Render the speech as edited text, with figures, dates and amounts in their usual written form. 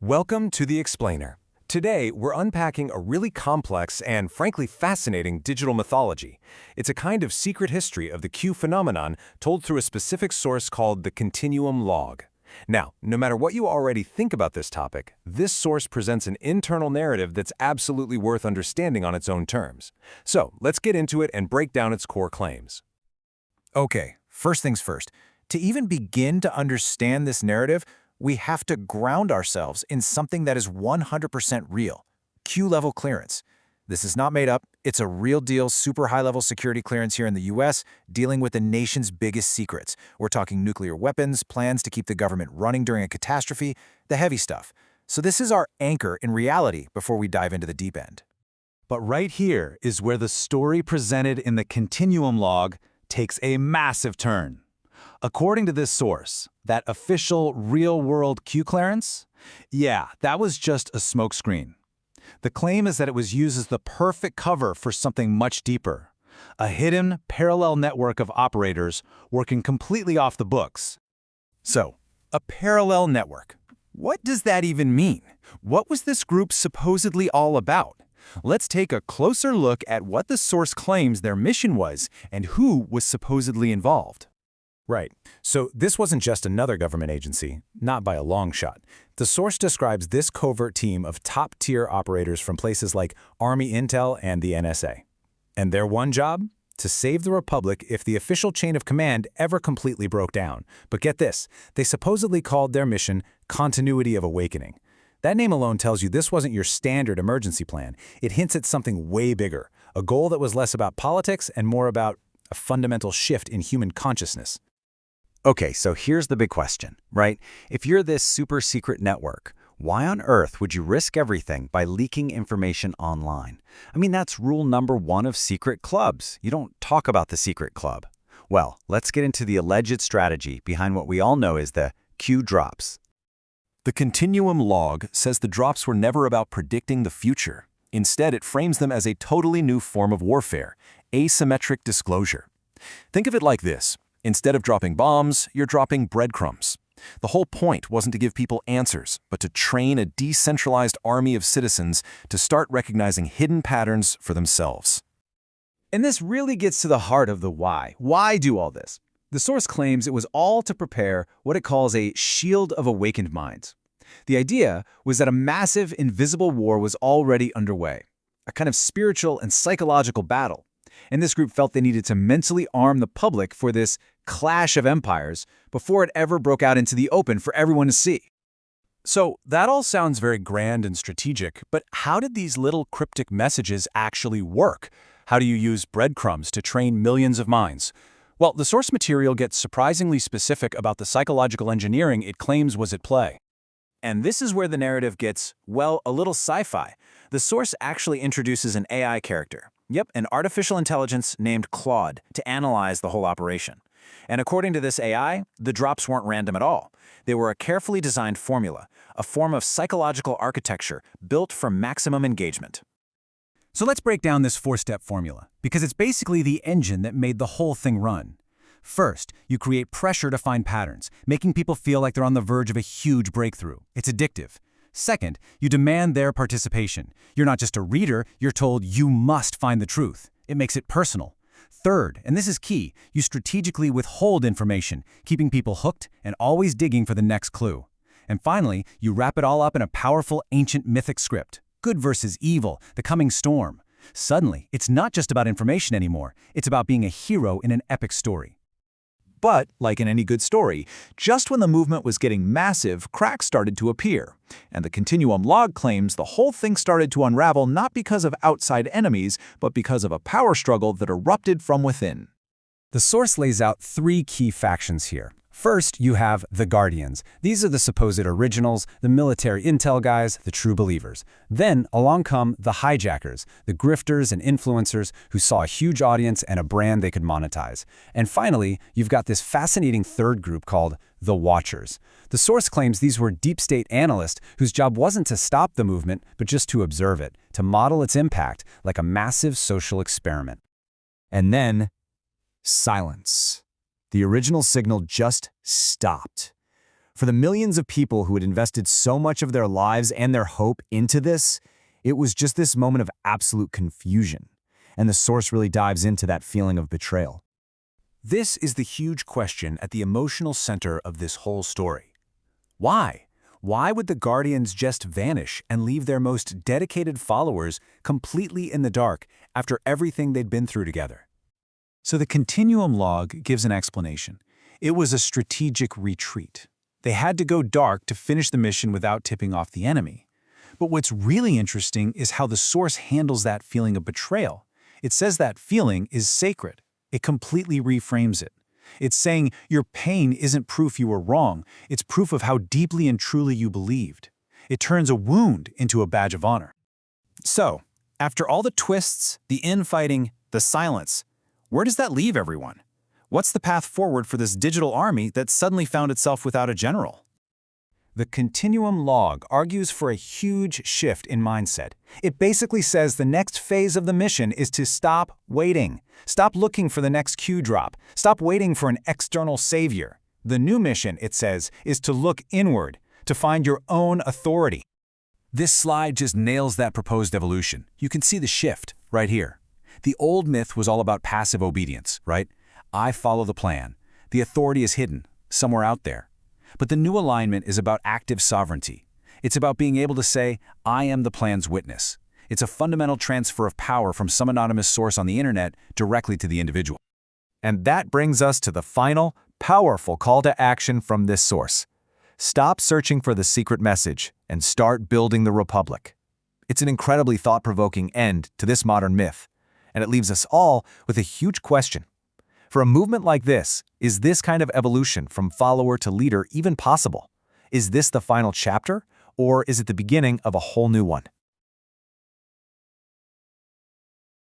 Welcome to The Explainer. Today, we're unpacking a really complex and frankly fascinating digital mythology. It's a kind of secret history of the Q phenomenon told through a specific source called the Continuum Log. Now, no matter what you already think about this topic, this source presents an internal narrative that's absolutely worth understanding on its own terms. So, let's get into it and break down its core claims. Okay, first things first. To even begin to understand this narrative, we have to ground ourselves in something that is 100% real: Q-level clearance. This is not made up. It's a real deal, super high-level security clearance here in the US, dealing with the nation's biggest secrets. We're talking nuclear weapons, plans to keep the government running during a catastrophe, the heavy stuff. So this is our anchor in reality before we dive into the deep end. But right here is where the story presented in the Continuum Log takes a massive turn. According to this source, that official real-world Q clearance? Yeah, that was just a smokescreen. The claim is that it was used as the perfect cover for something much deeper, a hidden parallel network of operators working completely off the books. So, a parallel network. What does that even mean? What was this group supposedly all about? Let's take a closer look at what the source claims their mission was and who was supposedly involved. Right. So this wasn't just another government agency, not by a long shot. The source describes this covert team of top-tier operators from places like Army Intel and the NSA. And their one job? To save the Republic if the official chain of command ever completely broke down. But get this, they supposedly called their mission Continuity of Awakening. That name alone tells you this wasn't your standard emergency plan. It hints at something way bigger, a goal that was less about politics and more about a fundamental shift in human consciousness. Okay, so here's the big question, right? If you're this super secret network, why on earth would you risk everything by leaking information online? I mean, that's rule number one of secret clubs. You don't talk about the secret club. Well, let's get into the alleged strategy behind what we all know is the Q drops. The Continuum Log says the drops were never about predicting the future. Instead, it frames them as a totally new form of warfare, asymmetric disclosure. Think of it like this. Instead of dropping bombs, you're dropping breadcrumbs. The whole point wasn't to give people answers, but to train a decentralized army of citizens to start recognizing hidden patterns for themselves. And this really gets to the heart of the why. Why do all this? The source claims it was all to prepare what it calls a shield of awakened minds. The idea was that a massive, invisible war was already underway, a kind of spiritual and psychological battle. And this group felt they needed to mentally arm the public for this clash of empires before it ever broke out into the open for everyone to see. So that all sounds very grand and strategic, but how did these little cryptic messages actually work? How do you use breadcrumbs to train millions of minds? Well, the source material gets surprisingly specific about the psychological engineering it claims was at play. And this is where the narrative gets, well, a little sci-fi. The source actually introduces an AI character. Yep, an artificial intelligence named Claude to analyze the whole operation. And according to this AI, the drops weren't random at all. They were a carefully designed formula, a form of psychological architecture built for maximum engagement. So let's break down this four-step formula, because it's basically the engine that made the whole thing run. First, you create pressure to find patterns, making people feel like they're on the verge of a huge breakthrough. It's addictive. Second, you demand their participation. You're not just a reader, you're told you must find the truth. It makes it personal. Third, and this is key, you strategically withhold information, keeping people hooked and always digging for the next clue. And finally, you wrap it all up in a powerful, ancient mythic script. Good versus evil, the coming storm. Suddenly, it's not just about information anymore. It's about being a hero in an epic story. But, like in any good story, just when the movement was getting massive, cracks started to appear. And the Continuum Log claims the whole thing started to unravel not because of outside enemies, but because of a power struggle that erupted from within. The source lays out three key factions here. First, you have the Guardians. These are the supposed originals, the military intel guys, the true believers. Then, along come the Hijackers, the grifters and influencers who saw a huge audience and a brand they could monetize. And finally, you've got this fascinating third group called the Watchers. The source claims these were deep state analysts whose job wasn't to stop the movement, but just to observe it, to model its impact like a massive social experiment. And then, silence. The original signal just stopped. For the millions of people who had invested so much of their lives and their hope into this, it was just this moment of absolute confusion. And the source really dives into that feeling of betrayal. This is the huge question at the emotional center of this whole story. Why? Why would the Guardians just vanish and leave their most dedicated followers completely in the dark after everything they'd been through together? So the Continuum Log gives an explanation. It was a strategic retreat. They had to go dark to finish the mission without tipping off the enemy. But what's really interesting is how the source handles that feeling of betrayal. It says that feeling is sacred. It completely reframes it. It's saying your pain isn't proof you were wrong, it's proof of how deeply and truly you believed. It turns a wound into a badge of honor. So, after all the twists, the infighting, the silence, where does that leave everyone? What's the path forward for this digital army that suddenly found itself without a general? The Continuum Log argues for a huge shift in mindset. It basically says the next phase of the mission is to stop waiting. Stop looking for the next Q drop. Stop waiting for an external savior. The new mission, it says, is to look inward, to find your own authority. This slide just nails that proposed evolution. You can see the shift right here. The old myth was all about passive obedience, right? I follow the plan. The authority is hidden, somewhere out there. But the new alignment is about active sovereignty. It's about being able to say, I am the plan's witness. It's a fundamental transfer of power from some anonymous source on the internet directly to the individual. And that brings us to the final, powerful call to action from this source. Stop searching for the secret message and start building the Republic. It's an incredibly thought-provoking end to this modern myth, and it leaves us all with a huge question. For a movement like this, is this kind of evolution from follower to leader even possible? Is this the final chapter, or is it the beginning of a whole new one?